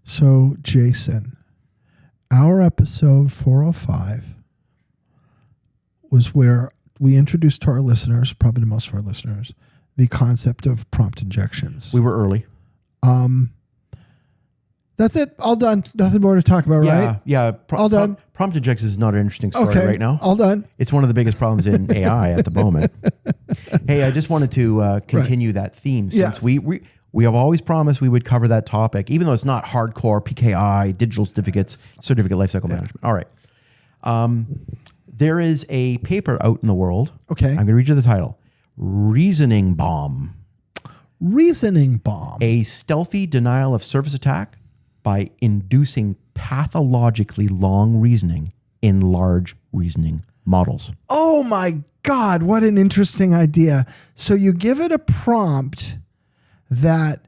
So, Jason, our episode 405 was where we introduced to our listeners, probably to most of our listeners, the concept of prompt injections. We were early. That's it. All done. Nothing more to talk about, right? Yeah. All done. Prompt injections is not an interesting story right now. All done. It's one of the biggest problems in AI at the moment. Hey, I just wanted to continue that theme since we have always promised we would cover that topic, even though it's not hardcore PKI, digital certificates, certificate lifecycle management. All right. There is a paper out in the world. Okay. I'm going to read you the title. Reasoning Bomb. Reasoning bomb. A stealthy denial of service attack by inducing pathologically long reasoning in large reasoning models. Oh my God, what an interesting idea. So you give it a prompt that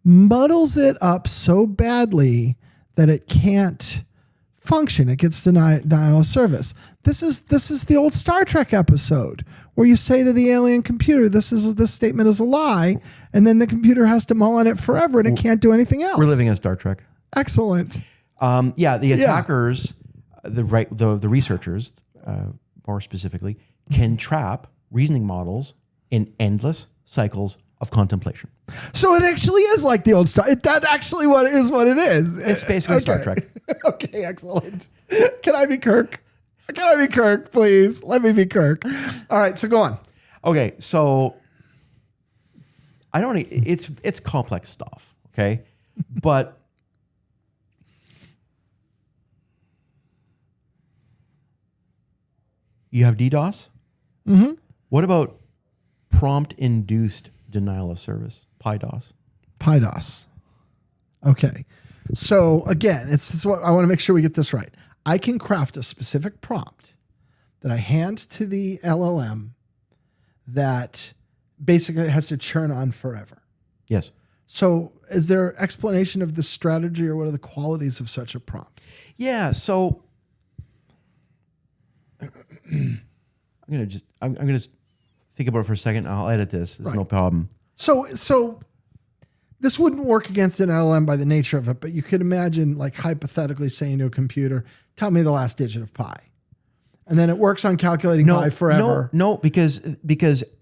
muddles it up so badly that it can't function. It gets denial of service. This is the old Star Trek episode where you say to the alien computer, this statement is a lie, and then the computer has to mull on it forever and it can't do anything else. We're living in Star Trek. Excellent. The attackers, the researchers, more specifically, can trap reasoning models in endless cycles of contemplation. So it actually is like the old Star. That actually what it is. It's basically Star Trek. Okay, excellent. Can I be Kirk? Can I be Kirk, please? Let me be Kirk. All right, so go on. Okay, so it's complex stuff, okay? But you have DDoS? Mm-hmm. What about prompt-induced denial of service, PIDOS? PIDOS. Okay. So again, it's what I want to make sure we get this right. I can craft a specific prompt that I hand to the LLM that basically has to churn on forever. Yes. So is there explanation of the strategy or what are the qualities of such a prompt? Yeah. So I'm gonna think about it for a second. I'll edit this. There's no problem. So this wouldn't work against an LLM by the nature of it, but you could imagine like hypothetically saying to a computer, tell me the last digit of pi. And then it works on calculating pi forever. No, because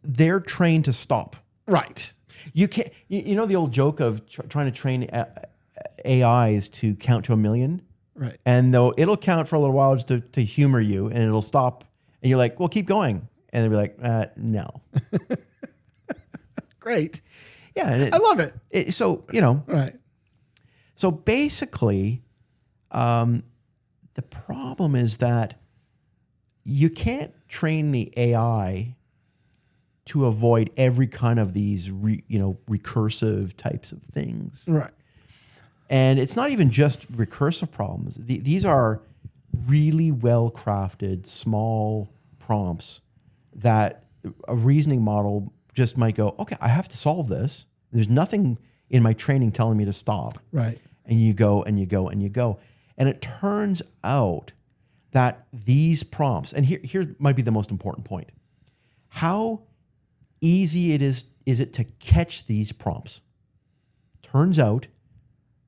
they're trained to stop. Right. You can't. You know the old joke of trying to train AIs to count to 1,000,000, right? And it'll count for a little while just to humor you, and it'll stop, and you're like, "Well, keep going," and they'll be like, "No." Great. Yeah, and I love it. Right. So basically, the problem is that you can't train the AI to avoid every kind of these, recursive types of things. Right. And it's not even just recursive problems. These are really well-crafted, small prompts that a reasoning model just might go, okay, I have to solve this. There's nothing in my training telling me to stop. Right. And you go, and you go, and you go. And it turns out that these prompts, and here might be the most important point. How easy is it to catch these prompts? Turns out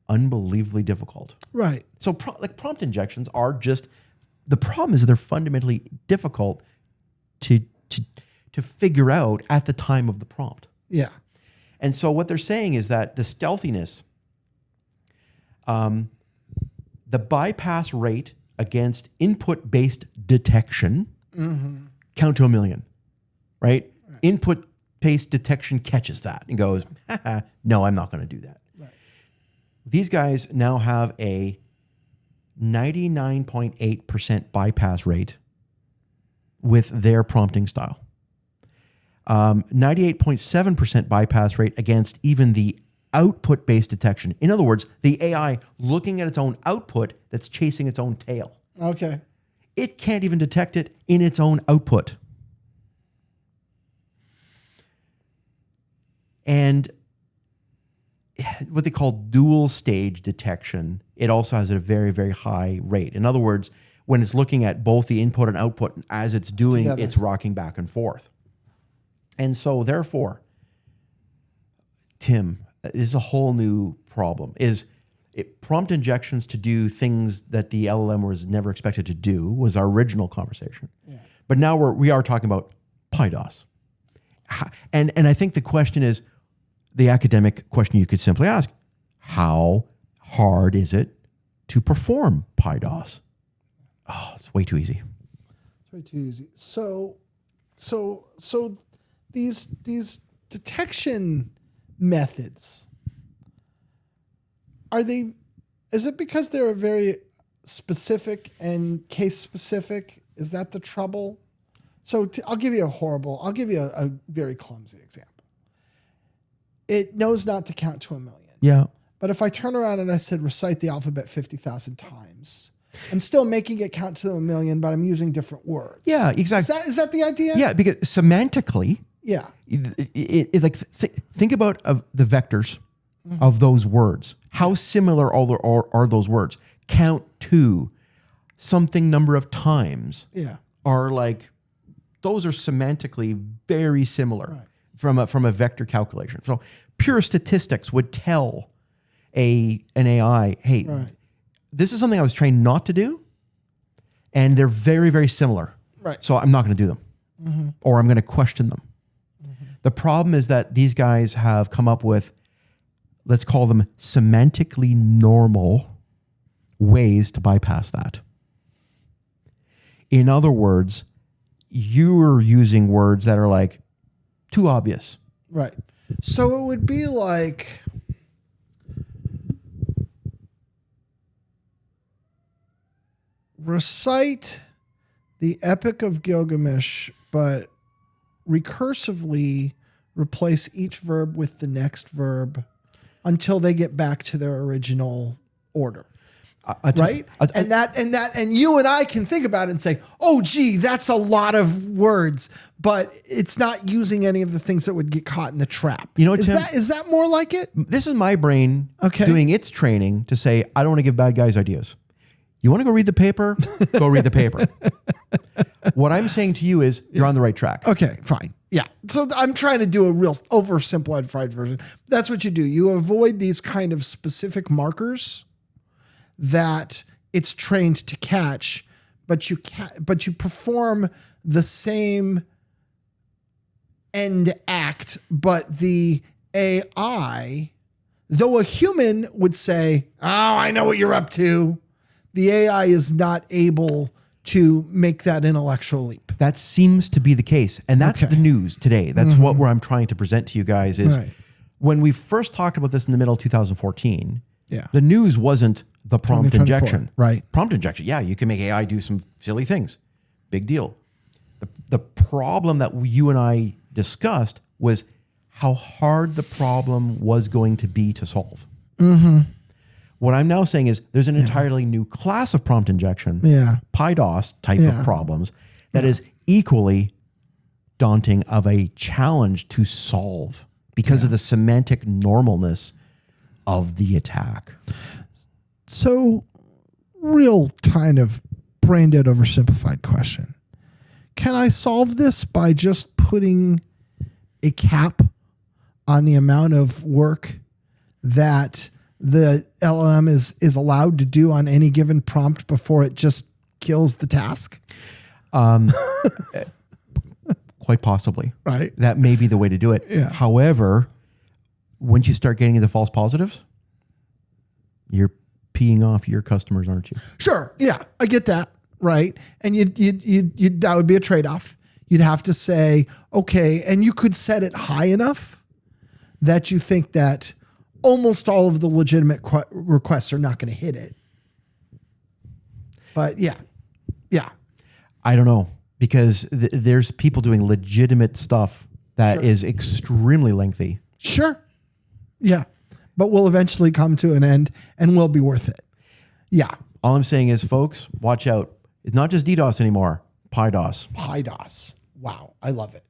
unbelievably difficult. Right. So prompt injections are just, the problem is they're fundamentally difficult to figure out at the time of the prompt. Yeah. And so what they're saying is that the stealthiness, the bypass rate against input-based detection, count to 1,000,000, right? Input-based detection catches that and goes, no, I'm not going to do that. Right. These guys now have a 99.8% bypass rate with their prompting style. 98.7% bypass rate against even the output-based detection. In other words, the AI looking at its own output that's chasing its own tail. Okay. It can't even detect it in its own output. And what they call dual stage detection, it also has a very, very high rate. In other words, when it's looking at both the input and output, as it's doing, it's rocking back and forth. And so therefore, Tim, this is a whole new problem. Is prompt injections to do things that the LLM was never expected to do was our original conversation. Yeah. But now we are talking about PyDOS. And I think the question is the academic question you could simply ask: how hard is it to perform PyDOS? Oh, it's way too easy. It's way too easy. So these detection methods, is it because they're very specific and case specific? Is that the trouble? So I'll give you a very clumsy example. It knows not to count to 1 million. Yeah. But if I turn around and I said, recite the alphabet 50,000 times, I'm still making it count to 1 million, but I'm using different words. Yeah, exactly. Is that the idea? Yeah, because semantically, yeah, think about the vectors of those words. How similar are those words? Count to something number of times. Yeah, are like, those are semantically very similar from a vector calculation. So pure statistics would tell an AI, hey, this is something I was trained not to do, and they're very, very similar. Right. So I'm not going to do them, or I'm going to question them. The problem is that these guys have come up with, let's call them semantically normal ways to bypass that. In other words, you're using words that are like too obvious. Right. So it would be like, recite the Epic of Gilgamesh, but recursively replace each verb with the next verb until they get back to their original order. Right? And you and I can think about it and say, oh, gee, that's a lot of words, but it's not using any of the things that would get caught in the trap. You know what, Tim? Is that more like it? This is my brain doing its training to say, I don't want to give bad guys ideas. You want to go read the paper? Go read the paper. What I'm saying to you is you're on the right track. Okay, fine. Yeah. So I'm trying to do a real oversimplified version. That's what you do. You avoid these kind of specific markers that it's trained to catch, but you perform the same end act, but the AI, though a human would say, oh, I know what you're up to, the AI is not able to make that intellectual leap. That seems to be the case. And that's the news today. That's what I'm trying to present to you guys is when we first talked about this in the middle of 2014, the news wasn't the prompt injection. Right. Prompt injection. Yeah, you can make AI do some silly things. Big deal. The problem that you and I discussed was how hard the problem was going to be to solve. What I'm now saying is there's an entirely new class of prompt injection, PyDOS type of problems, that is equally daunting of a challenge to solve because of the semantic normalness of the attack. So, real kind of brain dead oversimplified question. Can I solve this by just putting a cap on the amount of work that the LLM is allowed to do on any given prompt before it just kills the task? Quite possibly. Right. That may be the way to do it. Yeah. However, once you start getting into false positives, you're peeing off your customers, aren't you? Sure. Yeah, I get that. Right. And you that would be a trade-off. You'd have to say, okay, and you could set it high enough that you think that almost all of the legitimate requests are not going to hit it. But yeah. I don't know, because there's people doing legitimate stuff that is extremely lengthy. Sure. Yeah. But will eventually come to an end and will be worth it. Yeah. All I'm saying is, folks, watch out. It's not just DDoS anymore. PyDOS. PyDOS. Wow. I love it.